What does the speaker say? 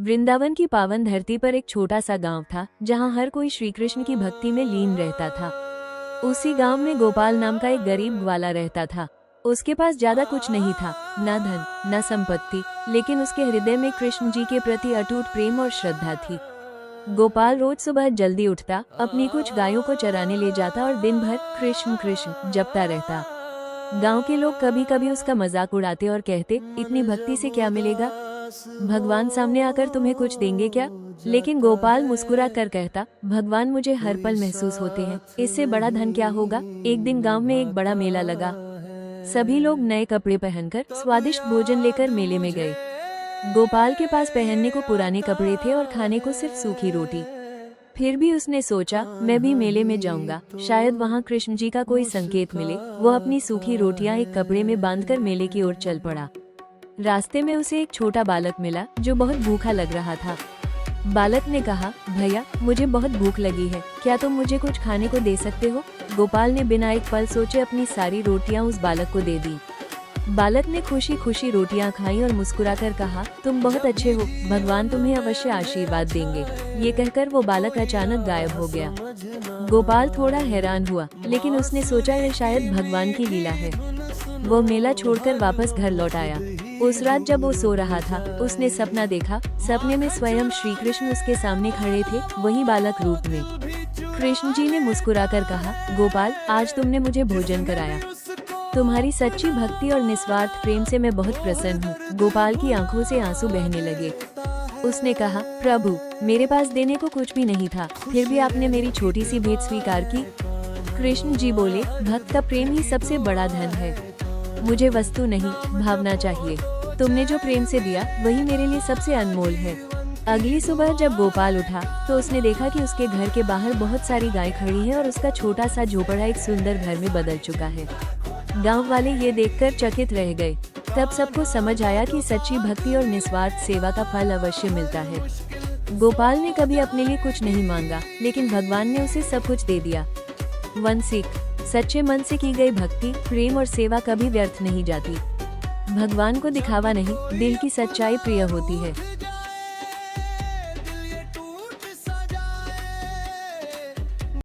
वृंदावन की पावन धरती पर एक छोटा सा गांव था जहां हर कोई श्री कृष्ण की भक्ति में लीन रहता था। उसी गांव में गोपाल नाम का एक गरीब ग्वाला रहता था। उसके पास ज्यादा कुछ नहीं था, न धन न संपत्ति, लेकिन उसके हृदय में कृष्ण जी के प्रति अटूट प्रेम और श्रद्धा थी। गोपाल रोज सुबह जल्दी उठता, अपनी कुछ गायों को चराने ले जाता और दिन भर कृष्ण कृष्ण जपता रहता। गांव के लोग कभी कभी उसका मजाक उड़ाते और कहते, इतनी भक्ति से क्या मिलेगा, भगवान सामने आकर तुम्हें कुछ देंगे क्या? लेकिन गोपाल मुस्कुरा कर कहता, भगवान मुझे हर पल महसूस होते हैं, इससे बड़ा धन क्या होगा। एक दिन गांव में एक बड़ा मेला लगा। सभी लोग नए कपड़े पहनकर स्वादिष्ट भोजन लेकर मेले में गए। गोपाल के पास पहनने को पुराने कपड़े थे और खाने को सिर्फ सूखी रोटी। फिर भी उसने सोचा, मैं भी मेले में जाऊंगा, शायद वहाँ कृष्ण जी का कोई संकेत मिले। वो अपनी सूखी रोटियां एक कपड़े में बांधकर मेले की ओर चल पड़ा। रास्ते में उसे एक छोटा बालक मिला जो बहुत भूखा लग रहा था। बालक ने कहा, भैया मुझे बहुत भूख लगी है, क्या तुम मुझे कुछ खाने को दे सकते हो? गोपाल ने बिना एक पल सोचे अपनी सारी रोटियां उस बालक को दे दी। बालक ने खुशी खुशी रोटियां खाई और मुस्कुराकर कहा, तुम बहुत अच्छे हो, भगवान तुम्हें अवश्य आशीर्वाद देंगे। ये कहकर वो बालक अचानक गायब हो गया। गोपाल थोड़ा हैरान हुआ, लेकिन उसने सोचा यह शायद भगवान की लीला है। वो मेला छोड़कर वापस घर लौट आया। उस रात जब वो सो रहा था, उसने सपना देखा। सपने में स्वयं श्री कृष्ण उसके सामने खड़े थे, वही बालक रूप में। कृष्ण जी ने मुस्कुराकर कहा, गोपाल आज तुमने मुझे भोजन कराया, तुम्हारी सच्ची भक्ति और निस्वार्थ प्रेम से मैं बहुत प्रसन्न हूँ। गोपाल की आंखों से आंसू बहने लगे। उसने कहा, प्रभु मेरे पास देने को कुछ भी नहीं था, फिर भी आपने मेरी छोटी सी भेंट स्वीकार की। कृष्ण जी बोले, भक्त का प्रेम ही सबसे बड़ा धन है, मुझे वस्तु नहीं भावना चाहिए। तुमने जो प्रेम से दिया वही मेरे लिए सबसे अनमोल है। अगली सुबह जब गोपाल उठा तो उसने देखा कि उसके घर के बाहर बहुत सारी गाय खड़ी है और उसका छोटा सा झोपड़ा एक सुंदर घर में बदल चुका है। गांव वाले ये देखकर चकित रह गए। तब सबको समझ आया कि सच्ची भक्ति और निस्वार्थ सेवा का फल अवश्य मिलता है। गोपाल ने कभी अपने लिए कुछ नहीं मांगा, लेकिन भगवान ने उसे सब कुछ दे दिया। वन सीख, सच्चे मन से की गई भक्ति, प्रेम और सेवा कभी व्यर्थ नहीं जाती। भगवान को दिखावा नहीं, दिल की सच्चाई प्रिय होती है।